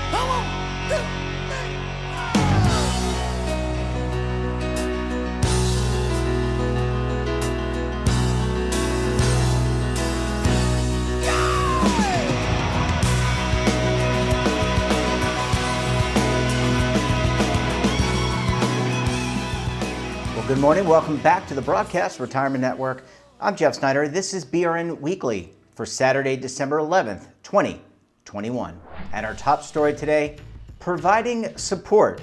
Come on, 2, 3. Good morning. Welcome back to the Broadcast Retirement Network. I'm Jeff Snyder. This is BRN Weekly for Saturday, December 11th, 2021. And our top story today, providing support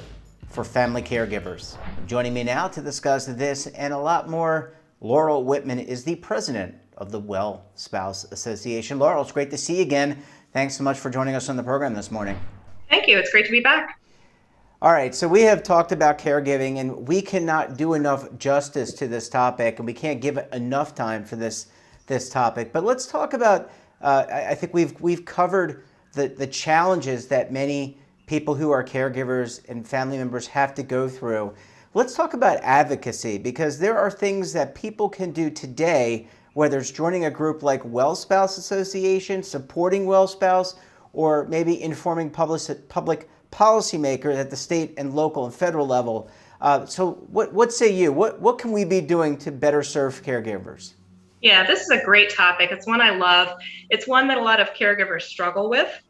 for family caregivers. Joining me now to discuss this and a lot more, Laurel Whitman is the president of the Well Spouse Association. Laurel, it's great to see you again. Thanks so much for joining us on the program this morning. Thank you. It's great to be back. All right, so we have talked about caregiving, and we cannot do enough justice to this topic, and we can't give enough time for this topic. But let's talk about. I think we've covered the challenges that many people who are caregivers and family members have to go through. Let's talk about advocacy, because there are things that people can do today, whether it's joining a group like Well Spouse Association, supporting Well Spouse, or maybe informing public policymakers at the state and local and federal level. So what say you? What can we be doing to better serve caregivers? Yeah, this is a great topic. It's one I love. It's one that a lot of caregivers struggle with,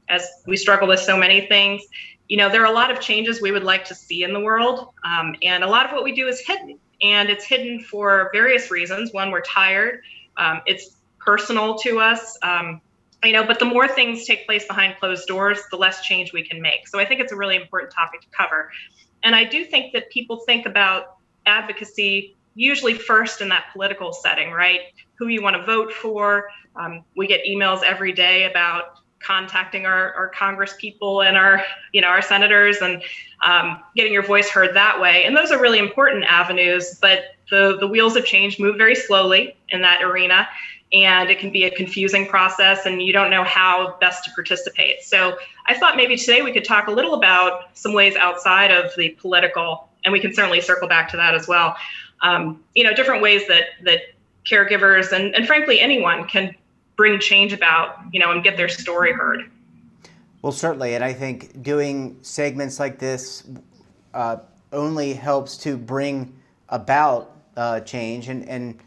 as we struggle with so many things. You know, there are a lot of changes we would like to see in the world, and a lot of what we do is hidden. And it's hidden for various reasons. One, we're tired. It's personal to us. But the more things take place behind closed doors, the less change we can make. So I think it's a really important topic to cover. And I do think that people think about advocacy usually first in that political setting, right? Who you want to vote for. We get emails every day about contacting our Congress people and our senators and getting your voice heard that way. And those are really important avenues, but the wheels of change move very slowly in that arena. And it can be a confusing process, and you don't know how best to participate. So I thought maybe today we could talk a little about some ways outside of the political, and we can certainly circle back to that as well. Different ways that caregivers and frankly anyone can bring change about, and get their story heard. Well, certainly, and I think doing segments like this only helps to bring about change and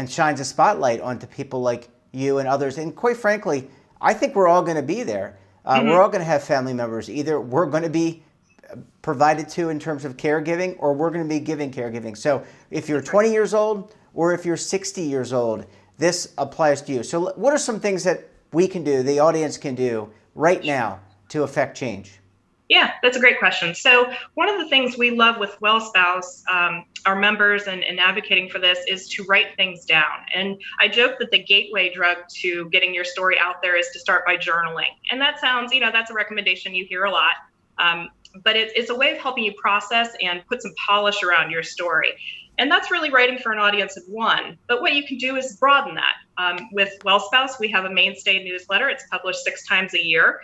shines a spotlight onto people like you and others. And quite frankly, I think we're all going to be there. We're all going to have family members. Either we're going to be provided to in terms of caregiving, or we're going to be giving caregiving. So if you're 20 years old or if you're 60 years old, this applies to you. So what are some things that we can do, the audience can do right now to affect change? Yeah, that's a great question. So one of the things we love with Well Spouse, our members and advocating for this, is to write things down. And I joke that the gateway drug to getting your story out there is to start by journaling. And that sounds, that's a recommendation you hear a lot. But it's a way of helping you process and put some polish around your story. And that's really writing for an audience of one. But what you can do is broaden that. With Well Spouse, we have a mainstay newsletter. It's published 6 times a year.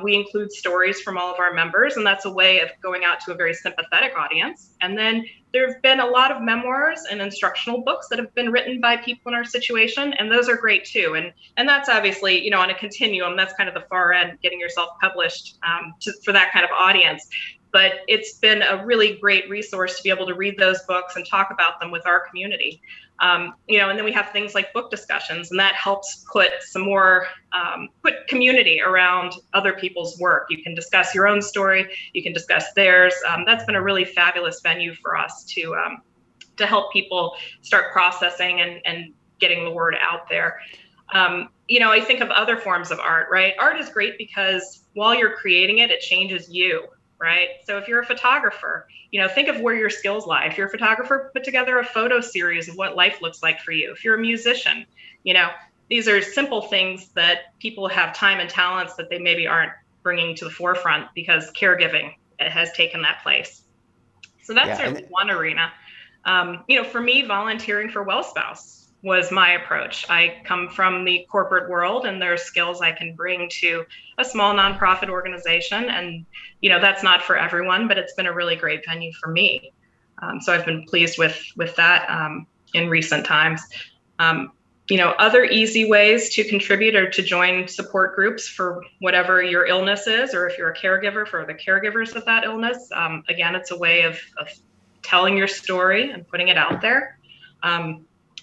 We include stories from all of our members, and that's a way of going out to a very sympathetic audience. And then there have been a lot of memoirs and instructional books that have been written by people in our situation, and those are great too. And that's obviously, on a continuum, that's kind of the far end, getting yourself published for that kind of audience. But it's been a really great resource to be able to read those books and talk about them with our community. And then we have things like book discussions, and that helps put some more, put community around other people's work. You can discuss your own story, you can discuss theirs. That's been a really fabulous venue for us to help people start processing and getting the word out there. I think of other forms of art, right? Art is great because while you're creating it, it changes you. Right? So if you're a photographer, think of where your skills lie. If you're a photographer, put together a photo series of what life looks like for you. If you're a musician, these are simple things that people have time and talents that they maybe aren't bringing to the forefront because caregiving has taken that place. So that's certainly one arena. For me, volunteering for Well Spouse was my approach. I come from the corporate world, and there are skills I can bring to a small nonprofit organization. And, that's not for everyone, but it's been a really great venue for me. So I've been pleased with that in recent times. Other easy ways to contribute or to join support groups for whatever your illness is, or if you're a caregiver for the caregivers of that illness. Again, it's a way of telling your story and putting it out there.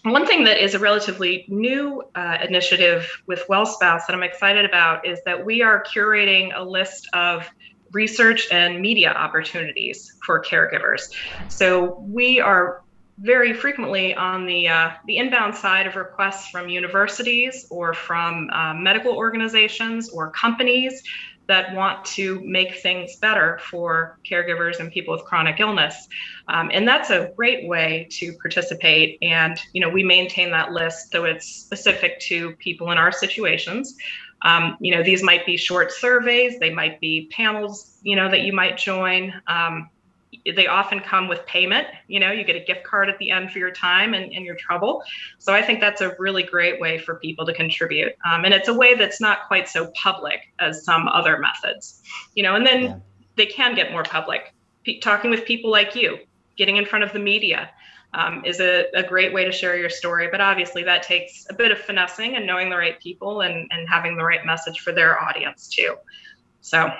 One thing that is a relatively new initiative with WellSpouse that I'm excited about is that we are curating a list of research and media opportunities for caregivers. So we are very frequently on the inbound side of requests from universities or from medical organizations or companies that want to make things better for caregivers and people with chronic illness. And that's a great way to participate. And, we maintain that list so it's specific to people in our situations. These might be short surveys, they might be panels, that you might join. They often come with payment. You get a gift card at the end for your time and your trouble. So I think that's a really great way for people to contribute. And it's a way that's not quite so public as some other methods, and then they can get more public. Talking with people like you, getting in front of the media is a great way to share your story. But obviously that takes a bit of finessing and knowing the right people and having the right message for their audience too. So.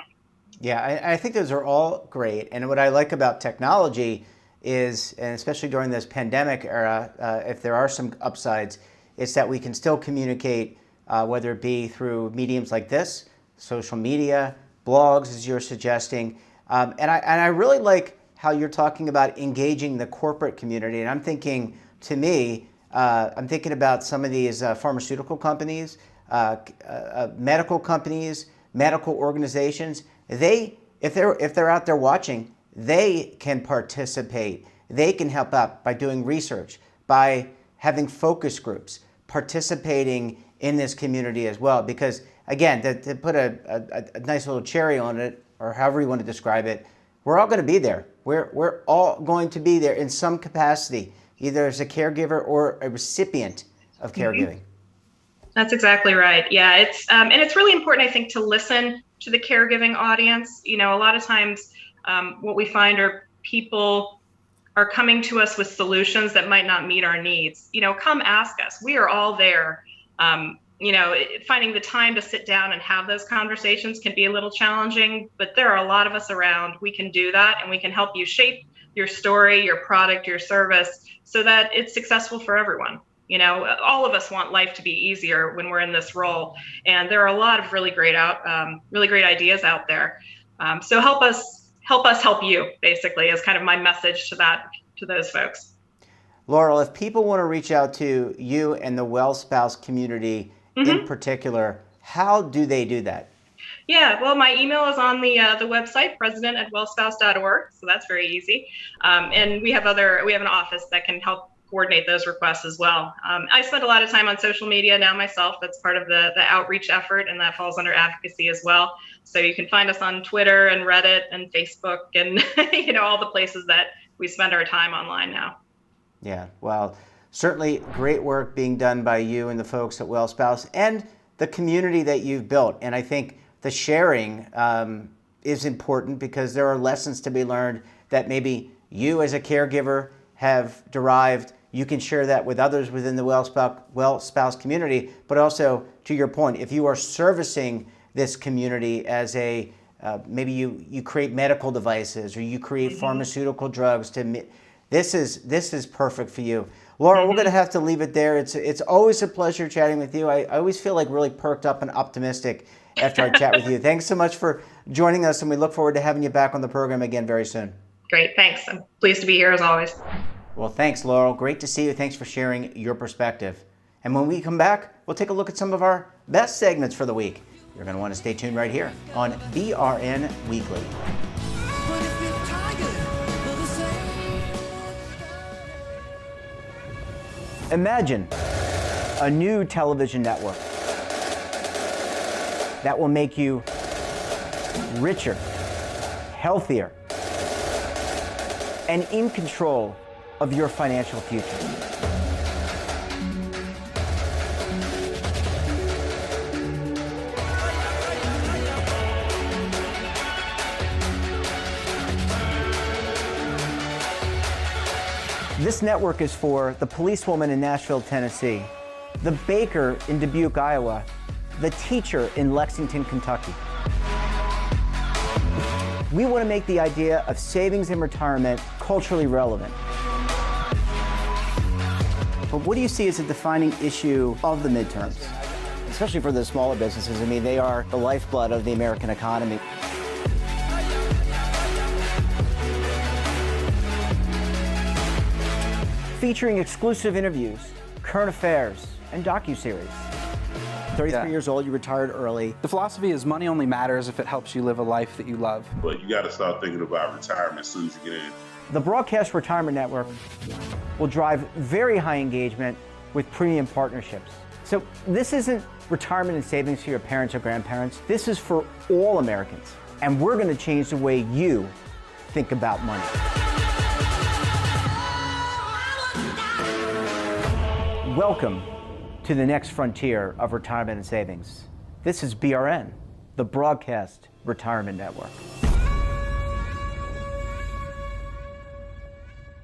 Yeah, I think those are all great. And what I like about technology is, and especially during this pandemic era, if there are some upsides, is that we can still communicate, whether it be through mediums like this, social media, blogs, as you're suggesting. And I really like how you're talking about engaging the corporate community. And I'm thinking, to me, I'm thinking about some of these pharmaceutical companies, medical companies, medical organizations. If they're out there watching, they can participate. They can help out by doing research, by having focus groups, participating in this community as well. Because again, to put a nice little cherry on it, or however you want to describe it, we're all going to be there. We're all going to be there in some capacity, either as a caregiver or a recipient of caregiving. That's exactly right. Yeah, and it's really important, I think, to listen to the caregiving audience. A lot of times what we find are people are coming to us with solutions that might not meet our needs. Come ask us. We are all there. Finding the time to sit down and have those conversations can be a little challenging, but there are a lot of us around. We can do that, and we can help you shape your story, your product, your service, so that it's successful for everyone. All of us want life to be easier when we're in this role, and there are a lot of really great ideas out there. So help us help you, basically, is kind of my message to those folks. Laurel, if people want to reach out to you and the WellSpouse community in particular, how do they do that? Yeah, well, my email is on the website, president@wellspouse.org, so that's very easy. And we have an office that can help coordinate those requests as well. I spend a lot of time on social media now myself. That's part of the outreach effort, and that falls under advocacy as well. So you can find us on Twitter and Reddit and Facebook and all the places that we spend our time online now. Yeah, well, certainly great work being done by you and the folks at WellSpouse and the community that you've built. And I think the sharing is important, because there are lessons to be learned that maybe you as a caregiver have derived. You can share that with others within the WellSpouse community, but also, to your point, if you are servicing this community as maybe you create medical devices, or you create pharmaceutical drugs this is perfect for you. Laura, we're going to have to leave it there. It's always a pleasure chatting with you. I always feel like really perked up and optimistic after I chat with you. Thanks so much for joining us, and we look forward to having you back on the program again very soon. Great, thanks. I'm pleased to be here as always. Well, thanks, Laurel. Great to see you. Thanks for sharing your perspective. And when we come back, we'll take a look at some of our best segments for the week. You're going to want to stay tuned right here on BRN Weekly. Imagine a new television network that will make you richer, healthier, and in control of your financial future. This network is for the policewoman in Nashville, Tennessee, the baker in Dubuque, Iowa, the teacher in Lexington, Kentucky. We want to make the idea of savings and retirement culturally relevant. But what do you see as a defining issue of the midterms? Especially for the smaller businesses. I mean, they are the lifeblood of the American economy. Featuring exclusive interviews, current affairs, and docuseries. 33 years old, you retired early. The philosophy is money only matters if it helps you live a life that you love. But you got to start thinking about retirement as soon as you get in. The Broadcast Retirement Network will drive very high engagement with premium partnerships. So this isn't retirement and savings for your parents or grandparents. This is for all Americans. And we're going to change the way you think about money. Welcome to the next frontier of retirement and savings. This is BRN, the Broadcast Retirement Network.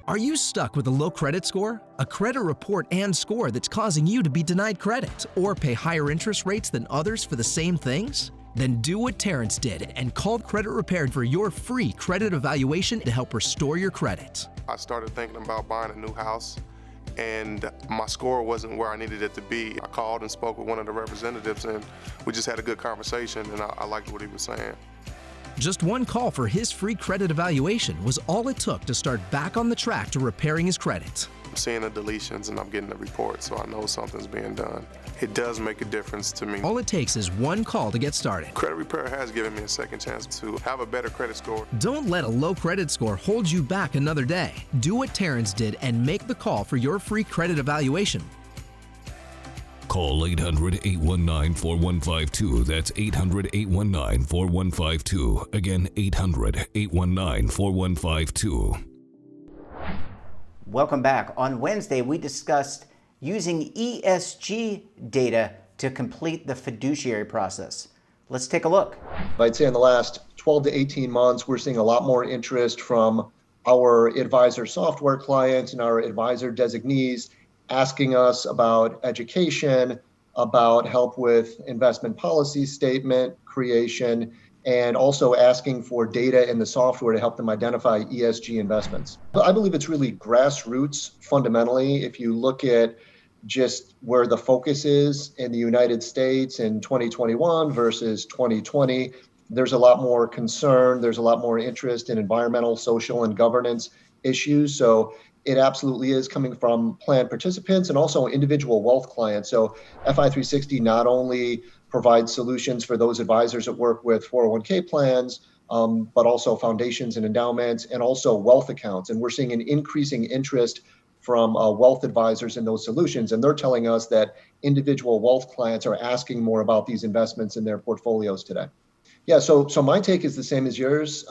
Are you stuck with a low credit score? A credit report and score that's causing you to be denied credit or pay higher interest rates than others for the same things? Then do what Terrence did and call Credit Repair for your free credit evaluation to help restore your credit. I started thinking about buying a new house, and my score wasn't where I needed it to be. I called and spoke with one of the representatives, and we just had a good conversation, and I liked what he was saying. Just one call for his free credit evaluation was all it took to start back on the track to repairing his credit. I'm seeing the deletions and I'm getting the report, so I know something's being done. It does make a difference to me. All it takes is one call to get started. Credit Repair has given me a second chance to have a better credit score. Don't let a low credit score hold you back another day. Do what Terrence did and make the call for your free credit evaluation. Call 800-819-4152. That's 800-819-4152. Again, 800-819-4152. Welcome back. On Wednesday, we discussed using ESG data to complete the fiduciary process. Let's take a look. I'd say in the last 12 to 18 months, we're seeing a lot more interest from our advisor software clients and our advisor designees asking us about education, about help with investment policy statement creation, and also asking for data in the software to help them identify ESG investments. I believe it's really grassroots fundamentally. If you look at just where the focus is in the United States in 2021 versus 2020, there's a lot more concern, there's a lot more interest in environmental, social, and governance issues. So it absolutely is coming from plan participants and also individual wealth clients. So FI360 not only provides solutions for those advisors that work with 401k plans, but also foundations and endowments and also wealth accounts. And we're seeing an increasing interest from wealth advisors in those solutions. And they're telling us that individual wealth clients are asking more about these investments in their portfolios today. Yeah, so my take is the same as yours.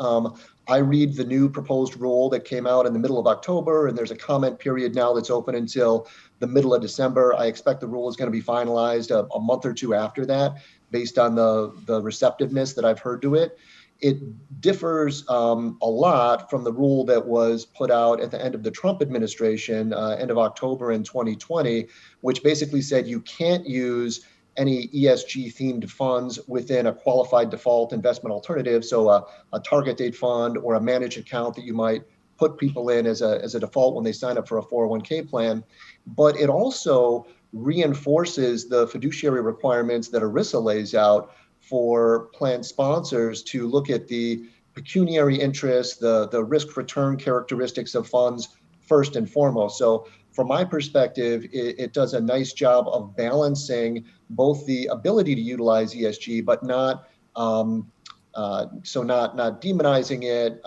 I read the new proposed rule that came out in the middle of October, and there's a comment period now that's open until the middle of December. I expect the rule is going to be finalized a month or two after that, based on the receptiveness that I've heard to it. It differs a lot from the rule that was put out at the end of the Trump administration, end of October in 2020, which basically said you can't use any ESG themed funds within a qualified default investment alternative. So a target date fund or a managed account that you might put people in as a default when they sign up for a 401k plan. But it also reinforces the fiduciary requirements that ERISA lays out for plan sponsors to look at the pecuniary interest, the risk return characteristics of funds first and foremost. So from my perspective, it does a nice job of balancing both the ability to utilize ESG, but not demonizing it,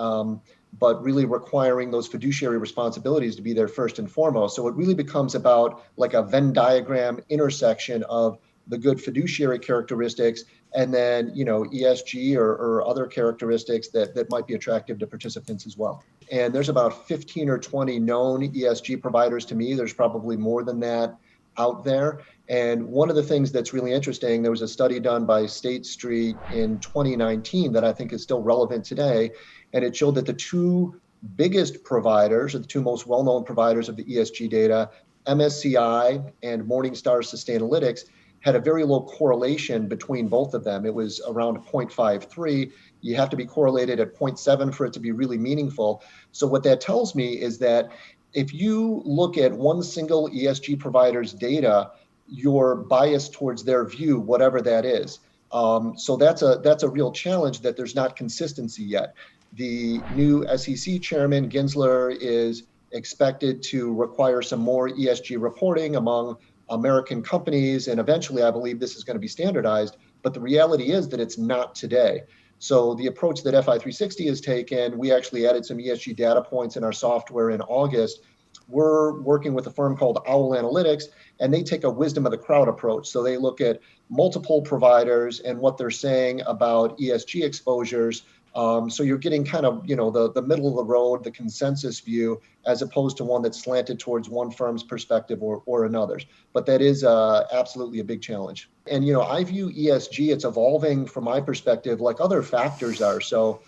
but really requiring those fiduciary responsibilities to be there first and foremost. So it really becomes about like a Venn diagram intersection of the good fiduciary characteristics and then, ESG or other characteristics that might be attractive to participants as well. And there's about 15 or 20 known ESG providers to me. There's probably more than that out there. And one of the things that's really interesting, there was a study done by State Street in 2019 that I think is still relevant today. And it showed that the two biggest providers, or the two most well-known providers of the ESG data, MSCI and Morningstar Sustainalytics had a very low correlation between both of them. It was around 0.53. You have to be correlated at 0.7 for it to be really meaningful. So what that tells me is that if you look at one single ESG provider's data, you're biased towards their view, whatever that is. So that's a real challenge, that there's not consistency yet. The new SEC chairman, Gensler, is expected to require some more ESG reporting among American companies, and eventually I believe this is going to be standardized, but the reality is that it's not today. So the approach that FI360 has taken, we actually added some ESG data points in our software in August. We're working with a firm called Owl Analytics, and they take a wisdom of the crowd approach. So they look at multiple providers and what they're saying about ESG exposures. So you're getting kind of, the middle of the road, the consensus view, as opposed to one that's slanted towards one firm's perspective or another's. But that is absolutely a big challenge. And, I view ESG, it's evolving from my perspective like other factors are. So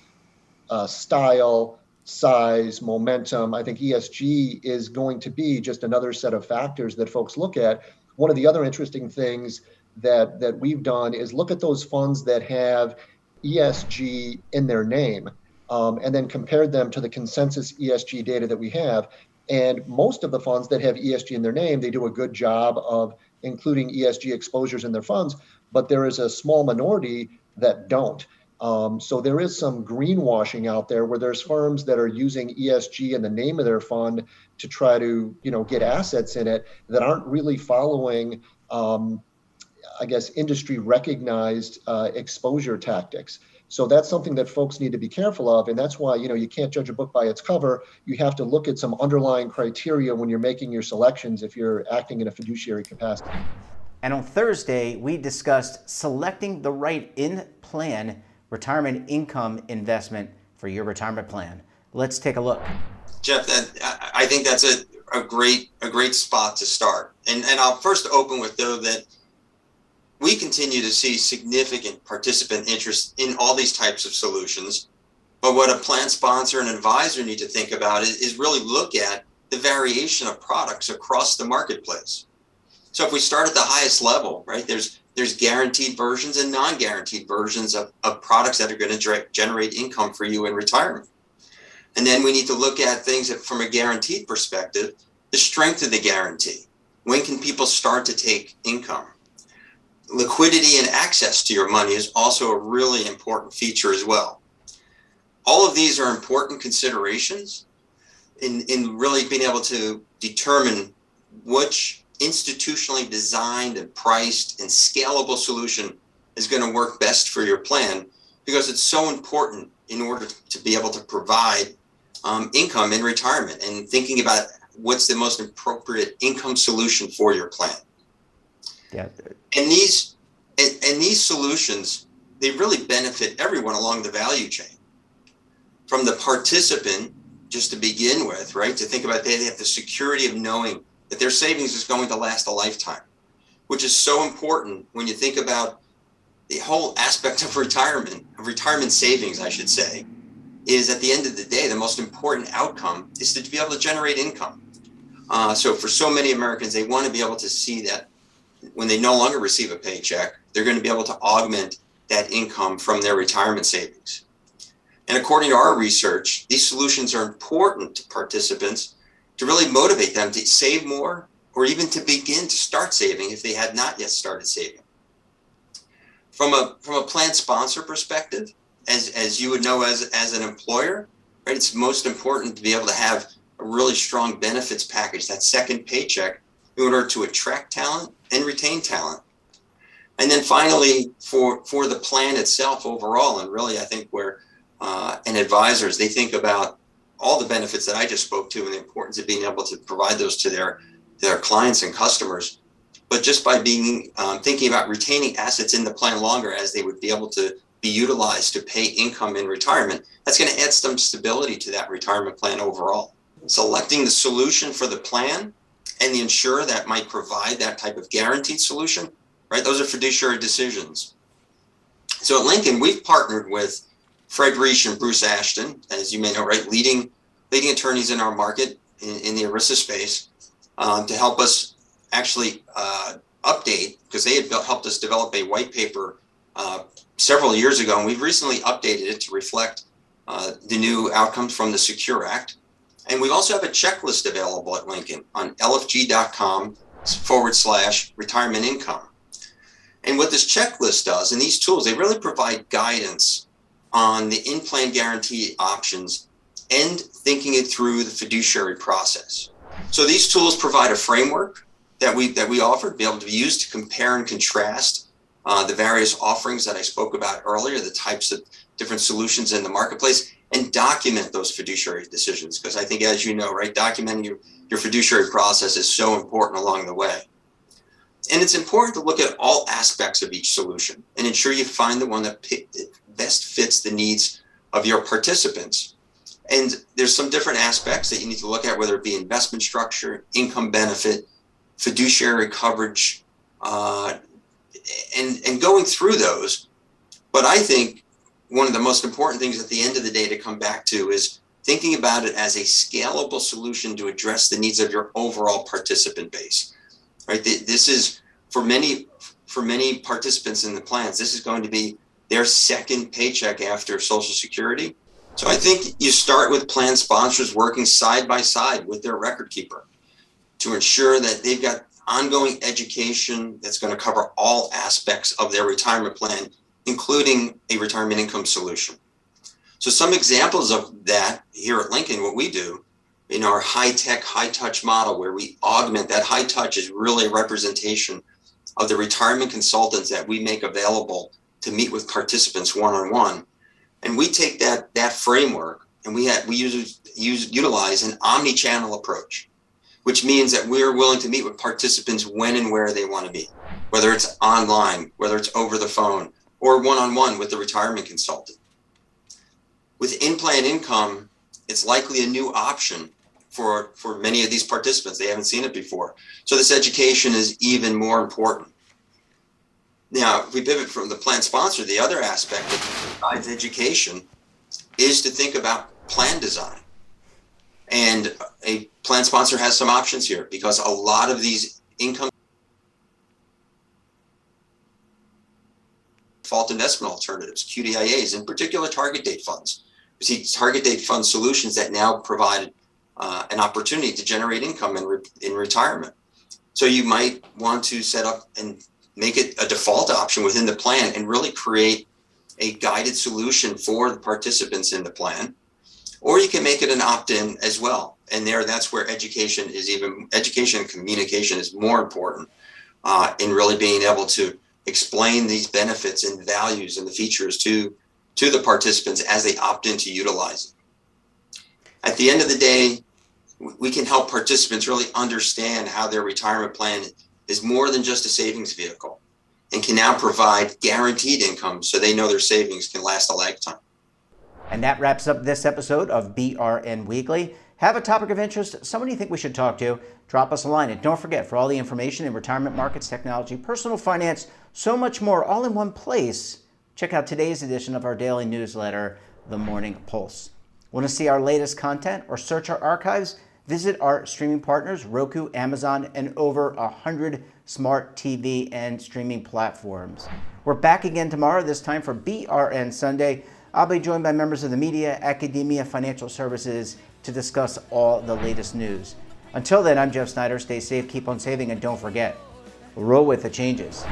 style, size, momentum. I think ESG is going to be just another set of factors that folks look at. One of the other interesting things that we've done is look at those funds that have ESG in their name, and then compared them to the consensus ESG data that we have. And most of the funds that have ESG in their name, they do a good job of including ESG exposures in their funds, but there is a small minority that don't. So there is some greenwashing out there where there's firms that are using ESG in the name of their fund to try to, get assets in it that aren't really following, industry recognized exposure tactics. So that's something that folks need to be careful of. And that's why, you can't judge a book by its cover. You have to look at some underlying criteria when you're making your selections if you're acting in a fiduciary capacity. And on Thursday, we discussed selecting the right in-plan retirement income investment for your retirement plan. Let's take a look. Jeff, I think that's a great spot to start. And I'll first open with, though, that we continue to see significant participant interest in all these types of solutions. But what a plan sponsor and advisor need to think about is really look at the variation of products across the marketplace. So if we start at the highest level, right, there's guaranteed versions and non-guaranteed versions of products that are going to generate income for you in retirement. And then we need to look at things from a guaranteed perspective, the strength of the guarantee. When can people start to take income? Liquidity and access to your money is also a really important feature as well. All of these are important considerations in really being able to determine which institutionally designed and priced and scalable solution is going to work best for your plan, because it's so important in order to be able to provide income in retirement, and thinking about what's the most appropriate income solution for your plan. Yeah. And these solutions, they really benefit everyone along the value chain. From the participant, just to begin with, right, to think about they have the security of knowing that their savings is going to last a lifetime, which is so important when you think about the whole aspect of retirement savings, I should say, is at the end of the day, the most important outcome is to be able to generate income. So for so many Americans, they want to be able to see that when they no longer receive a paycheck, they're going to be able to augment that income from their retirement savings. And according to our research, these solutions are important to participants to really motivate them to save more, or even to begin to start saving if they had not yet started saving. From a plan sponsor perspective, as you would know as an employer, right, it's most important to be able to have a really strong benefits package, that second paycheck, in order to attract talent and retain talent. And then finally, for the plan itself overall, and really I think where and advisors, they think about all the benefits that I just spoke to and the importance of being able to provide those to their clients and customers. But just by being thinking about retaining assets in the plan longer, as they would be able to be utilized to pay income in retirement, that's going to add some stability to that retirement plan overall. Selecting the solution for the plan and the insurer that might provide that type of guaranteed solution, right? Those are fiduciary decisions. So at Lincoln, we've partnered with Fred Reich and Bruce Ashton, as you may know, right, leading attorneys in our market in the ERISA space. to help us actually update, because they had helped us develop a white paper several years ago, and we've recently updated it to reflect the new outcomes from the Secure Act. And we also have a checklist available at Lincoln on lfg.com/retirement income. And what this checklist does, and these tools, they really provide guidance on the in-plan guarantee options and thinking it through the fiduciary process. So these tools provide a framework that we offer to be able to be used to compare and contrast the various offerings that I spoke about earlier, the types of different solutions in the marketplace, and document those fiduciary decisions. Because I think, as you know, right, documenting your fiduciary process is so important along the way. And it's important to look at all aspects of each solution and ensure you find the one that best fits the needs of your participants. And there's some different aspects that you need to look at, whether it be investment structure, income benefit, fiduciary coverage, and going through those. But I think one of the most important things at the end of the day to come back to is thinking about it as a scalable solution to address the needs of your overall participant base. Right? This is for many participants in the plans, this is going to be their second paycheck after Social Security. So I think you start with plan sponsors working side by side with their record keeper to ensure that they've got ongoing education that's going to cover all aspects of their retirement plan, including a retirement income solution. So some examples of that here at Lincoln, what we do in our high-tech, high-touch model, where we augment that high touch, is really a representation of the retirement consultants that we make available to meet with participants one-on-one. And we take that framework and we utilize an omni-channel approach, which means that we're willing to meet with participants when and where they want to meet, whether it's online, whether it's over the phone, or one-on-one with the retirement consultant. With in-plan income, it's likely a new option for many of these participants. They haven't seen it before. So this education is even more important. Now, if we pivot from the plan sponsor, the other aspect besides education is to think about plan design. And a plan sponsor has some options here, because a lot of these income default investment alternatives, QDIAs, in particular target date funds. We see target date fund solutions that now provide an opportunity to generate income in retirement. So you might want to set up and make it a default option within the plan and really create a guided solution for the participants in the plan. Or you can make it an opt-in as well. And that's where education and communication is more important in really being able to explain these benefits and values and the features to the participants as they opt in to utilize it. At the end of the day, we can help participants really understand how their retirement plan is more than just a savings vehicle and can now provide guaranteed income so they know their savings can last a lifetime. And that wraps up this episode of BRN Weekly. Have a topic of interest, someone you think we should talk to, drop us a line. And don't forget, for all the information in retirement markets, technology, personal finance, so much more, all in one place, check out today's edition of our daily newsletter, The Morning Pulse. Want to see our latest content or search our archives? Visit our streaming partners, Roku, Amazon, and over 100 smart TV and streaming platforms. We're back again tomorrow, this time for BRN Sunday. I'll be joined by members of the media, academia, financial services to discuss all the latest news. Until then, I'm Jeff Snyder. Stay safe, keep on saving, and don't forget, roll with the changes.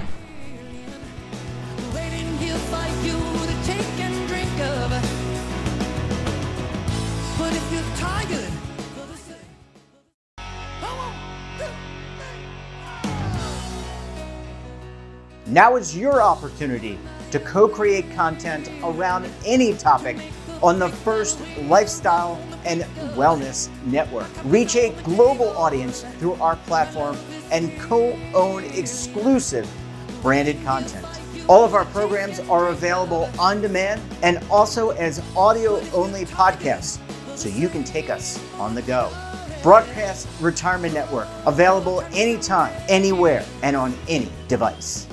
Now is your opportunity to co-create content around any topic on the First Lifestyle and Wellness Network. Reach a global audience through our platform and co-own exclusive branded content. All of our programs are available on demand and also as audio-only podcasts, so you can take us on the go. Broadcast Retirement Network, available anytime, anywhere, and on any device.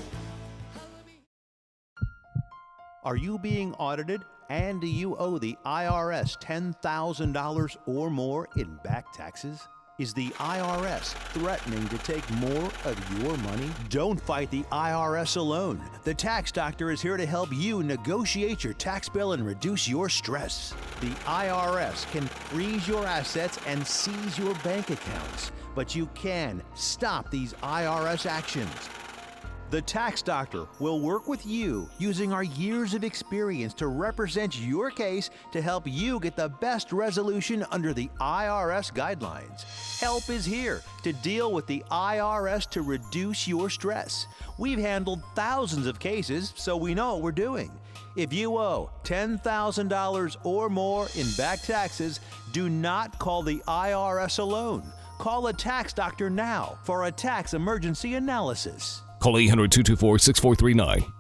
Are you being audited and do you owe the IRS $10,000 or more in back taxes? Is the IRS threatening to take more of your money? Don't fight the IRS alone. The Tax Doctor is here to help you negotiate your tax bill and reduce your stress. The IRS can freeze your assets and seize your bank accounts, but you can stop these IRS actions. The Tax Doctor will work with you using our years of experience to represent your case to help you get the best resolution under the IRS guidelines. Help is here to deal with the IRS to reduce your stress. We've handled thousands of cases, so we know what we're doing. If you owe $10,000 or more in back taxes, do not call the IRS alone. Call a Tax Doctor now for a tax emergency analysis. Call 800-224-6439.